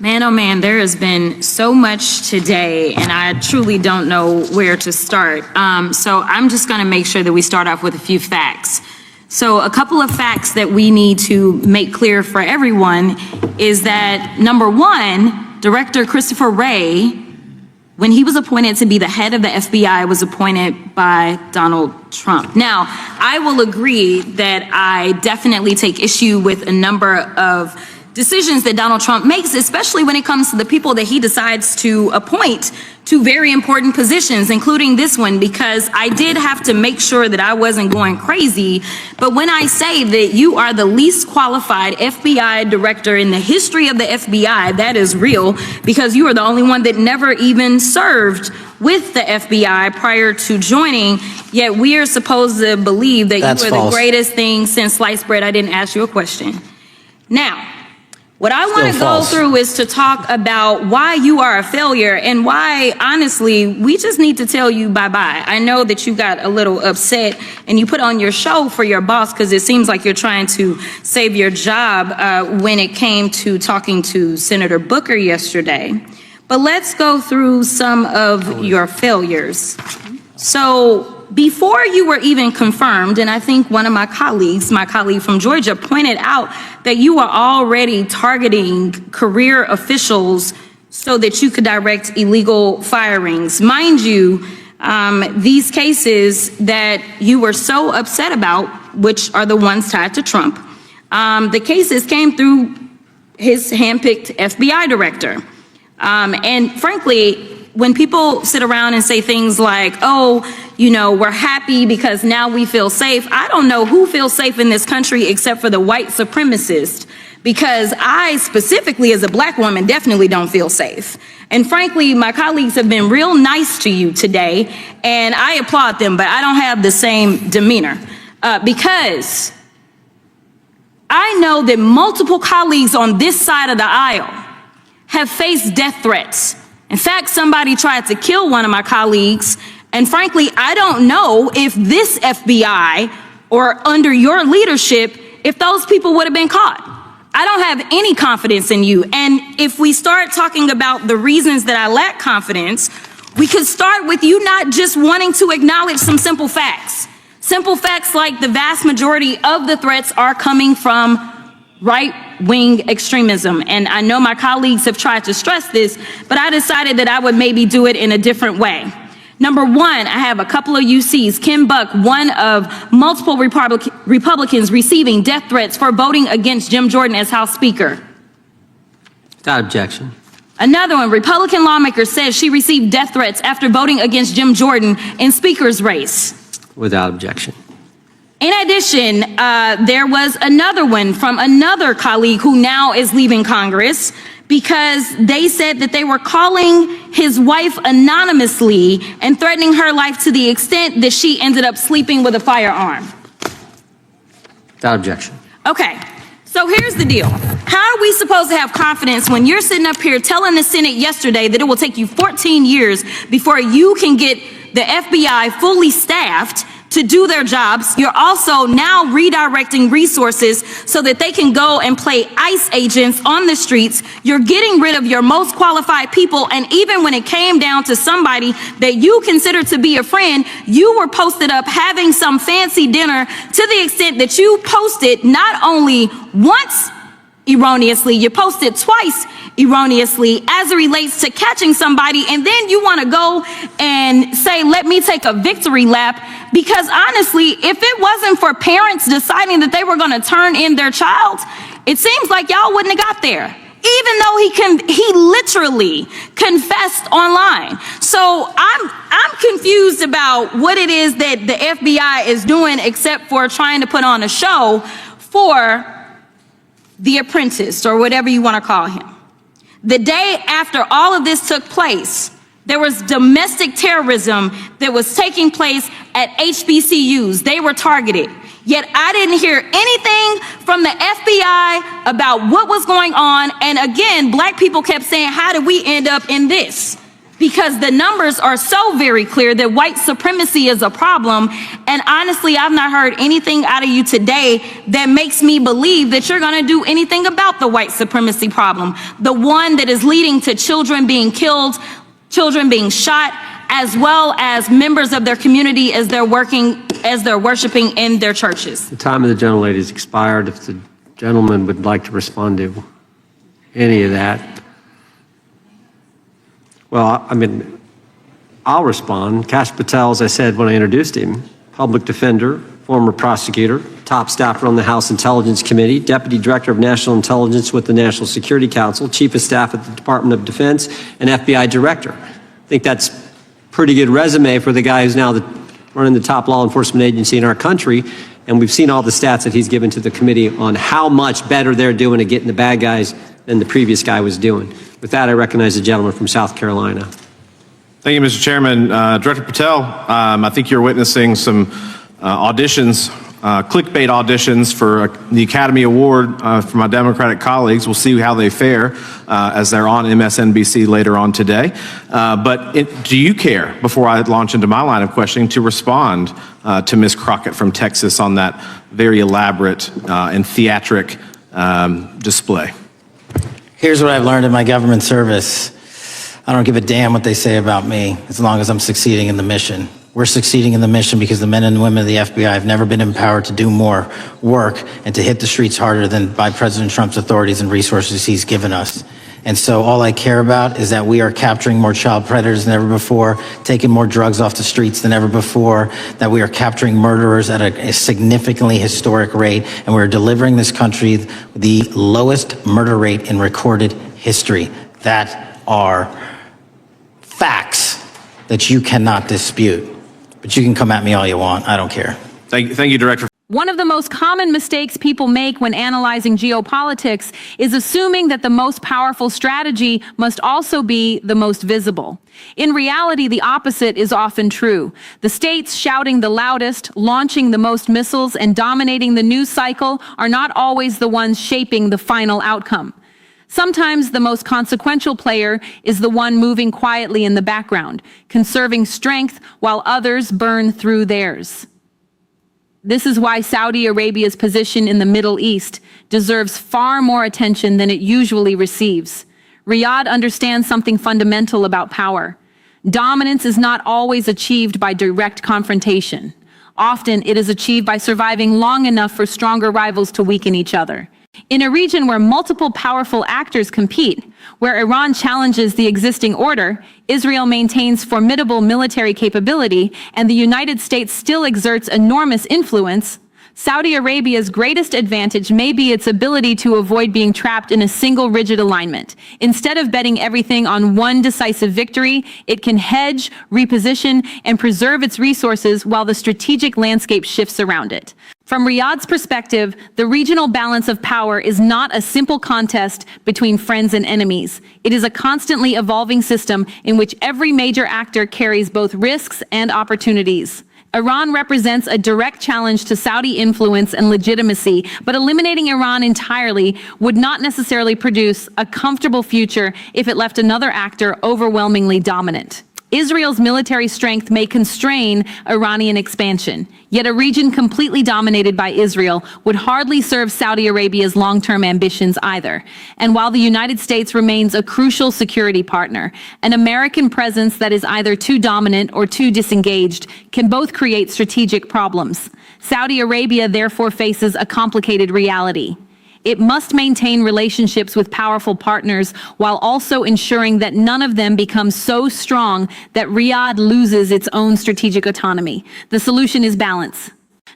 Man, oh man, there has been so much today, and I truly don't know where to start. So I'm just going to make sure that we start off with a few facts. So a couple of facts that we need to make clear for everyone is that, number one, Director Christopher Wray, when he was appointed to be the head of the FBI, was appointed by Donald Trump. Now, I will agree that I definitely take issue with a number of decisions that Donald Trump makes, especially when it comes to the people that he decides to appoint to very important positions, including this one, because I did have to make sure that I wasn't going crazy. But when I say that you are the least qualified FBI director in the history of the FBI, that is real, because you are the only one that never even served with the FBI prior to joining, yet we are supposed to believe that you are the greatest thing since sliced bread. I didn't ask you a question. Now, what I want to go through is to talk about why you are a failure and why, honestly, we just need to tell you bye-bye. I know that you got a little upset and you put on your show for your boss because it seems like you're trying to save your job when it came to talking to Senator Booker yesterday. But let's go through some of your failures. So before you were even confirmed, and I think one of my colleague from Georgia, pointed out that you were already targeting career officials so that you could direct illegal firings. Mind you, these cases that you were so upset about, which are the ones tied to Trump, the cases came through his handpicked FBI director. And frankly, when people sit around and say things like, oh, you know, we're happy because now we feel safe, I don't know who feels safe in this country except for the white supremacists, because I specifically as a black woman definitely don't feel safe. And frankly, my colleagues have been real nice to you today, and I applaud them, but I don't have the same demeanor because I know that multiple colleagues on this side of the aisle have faced death threats. In fact, somebody tried to kill one of my colleagues, and frankly, I don't know if this FBI or under your leadership, if those people would have been caught. I don't have any confidence in you. And if we start talking about the reasons that I lack confidence, we could start with you not just wanting to acknowledge some simple facts. Simple facts like the vast majority of the threats are coming from right-wing extremism. And I know my colleagues have tried to stress this, but I decided that I would maybe do it in a different way. Number one, I have a couple of UCs. Kim Buck, one of multiple Republicans receiving death threats for voting against Jim Jordan as House Speaker. Without objection. Another one, Republican lawmaker says she received death threats after voting against Jim Jordan in Speaker's race. Without objection. In addition, there was another one from another colleague who now is leaving Congress because they said that they were calling his wife anonymously and threatening her life to the extent that she ended up sleeping with a firearm. Without objection. Okay, so here's the deal. How are we supposed to have confidence when you're sitting up here telling the Senate yesterday that it will take you 14 years before you can get the FBI fully staffed to do their jobs? You're also now redirecting resources so that they can go and play ICE agents on the streets. You're getting rid of your most qualified people. And even when it came down to somebody that you consider to be a friend, you were posted up having some fancy dinner to the extent that you posted not only once erroneously, you posted twice erroneously as it relates to catching somebody, and then you want to go and say, let me take a victory lap, because honestly, if it wasn't for parents deciding that they were going to turn in their child, it seems like y'all wouldn't have got there, even though he literally confessed online. So I'm confused about what it is that the FBI is doing except for trying to put on a show for the apprentice, or whatever you want to call him. The day after all of this took place, there was domestic terrorism that was taking place at HBCUs. They were targeted. Yet I didn't hear anything from the FBI about what was going on. And again, black people kept saying, how did we end up in this? because the numbers are so very clear that white supremacy is a problem. And honestly, I've not heard anything out of you today that makes me believe that you're going to do anything about the white supremacy problem, the one that is leading to children being killed, children being shot, as well as members of their community as they're worshiping in their churches. The time of the gentlelady has expired. If the gentleman would like to respond to any of that. Well, I mean, I'll respond. Cash Patel, as I said when I introduced him, public defender, former prosecutor, top staffer on the House Intelligence Committee, Deputy Director of National Intelligence with the National Security Council, Chief of Staff at the Department of Defense, and FBI Director. I think that's a pretty good resume for the guy who's now running the top law enforcement agency in our country. And we've seen all the stats that he's given to the committee on how much better they're doing at getting the bad guys than the previous guy was doing. With that, I recognize the gentleman from South Carolina. Thank you, Mr. Chairman. Director Patel, I think you're witnessing some auditions, clickbait auditions for the Academy Award for my Democratic colleagues. We'll see how they fare as they're on MSNBC later on today. But do you care, before I launch into my line of questioning, to respond to Ms. Crockett from Texas on that very elaborate and theatric display? Here's what I've learned in my government service. I don't give a damn what they say about me as long as I'm succeeding in the mission. We're succeeding in the mission because the men and women of the FBI have never been empowered to do more work and to hit the streets harder than by President Trump's authorities and resources he's given us. And so all I care about is that we are capturing more child predators than ever before, taking more drugs off the streets than ever before, that we are capturing murderers at a significantly historic rate, and we're delivering this country the lowest murder rate in recorded history. That are facts that you cannot dispute. But you can come at me all you want. I don't care. Thank you, Director. One of the most common mistakes people make when analyzing geopolitics is assuming that the most powerful strategy must also be the most visible. In reality, the opposite is often true. The states shouting the loudest, launching the most missiles, and dominating the news cycle are not always the ones shaping the final outcome. Sometimes the most consequential player is the one moving quietly in the background, conserving strength while others burn through theirs. This is why Saudi Arabia's position in the Middle East deserves far more attention than it usually receives. Riyadh understands something fundamental about power. Dominance is not always achieved by direct confrontation. Often it is achieved by surviving long enough for stronger rivals to weaken each other. In a region where multiple powerful actors compete, where Iran challenges the existing order, Israel maintains formidable military capability, and the United States still exerts enormous influence, Saudi Arabia's greatest advantage may be its ability to avoid being trapped in a single rigid alignment. Instead of betting everything on one decisive victory, it can hedge, reposition, and preserve its resources while the strategic landscape shifts around it. From Riyadh's perspective, the regional balance of power is not a simple contest between friends and enemies. It is a constantly evolving system in which every major actor carries both risks and opportunities. Iran represents a direct challenge to Saudi influence and legitimacy, but eliminating Iran entirely would not necessarily produce a comfortable future if it left another actor overwhelmingly dominant. Israel's military strength may constrain Iranian expansion, yet a region completely dominated by Israel would hardly serve Saudi Arabia's long-term ambitions either. And while the United States remains a crucial security partner, an American presence that is either too dominant or too disengaged can both create strategic problems. Saudi Arabia therefore faces a complicated reality. It must maintain relationships with powerful partners while also ensuring that none of them becomes so strong that Riyadh loses its own strategic autonomy. The solution is balance.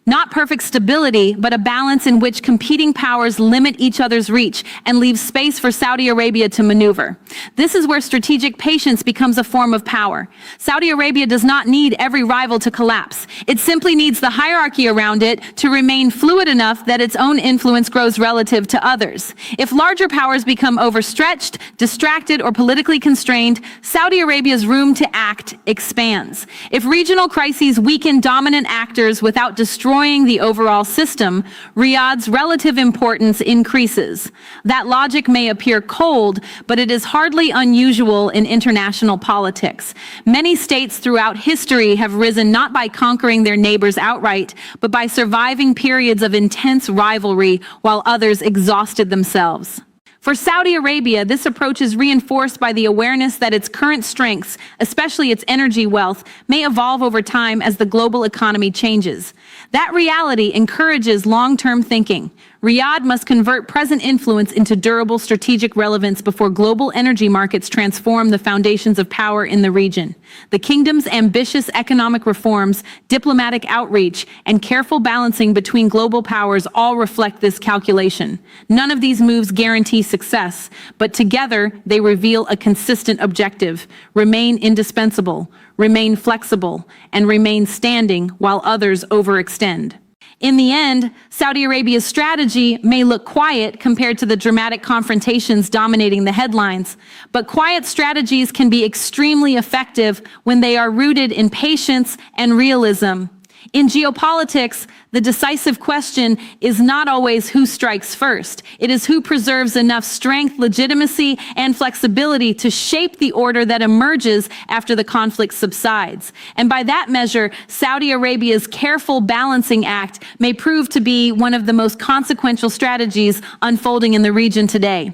Not perfect stability, but a balance in which competing powers limit each other's reach and leave space for Saudi Arabia to maneuver. This is where strategic patience becomes a form of power. Saudi Arabia does not need every rival to collapse. It simply needs the hierarchy around it to remain fluid enough that its own influence grows relative to others. If larger powers become overstretched, distracted, or politically constrained, Saudi Arabia's room to act expands. If regional crises weaken dominant actors without destroying destroying the overall system, Riyadh's relative importance increases. That logic may appear cold, but it is hardly unusual in international politics. Many states throughout history have risen not by conquering their neighbors outright, but by surviving periods of intense rivalry while others exhausted themselves. For Saudi Arabia, this approach is reinforced by the awareness that its current strengths, especially its energy wealth, may evolve over time as the global economy changes. That reality encourages long-term thinking. Riyadh must convert present influence into durable strategic relevance before global energy markets transform the foundations of power in the region. The kingdom's ambitious economic reforms, diplomatic outreach, and careful balancing between global powers all reflect this calculation. None of these moves guarantee success, but together they reveal a consistent objective: remain indispensable, remain flexible, and remain standing while others overextend. In the end, Saudi Arabia's strategy may look quiet compared to the dramatic confrontations dominating the headlines, but quiet strategies can be extremely effective when they are rooted in patience and realism. In geopolitics, the decisive question is not always who strikes first. It is who preserves enough strength, legitimacy, and flexibility to shape the order that emerges after the conflict subsides. And by that measure, Saudi Arabia's careful balancing act may prove to be one of the most consequential strategies unfolding in the region today.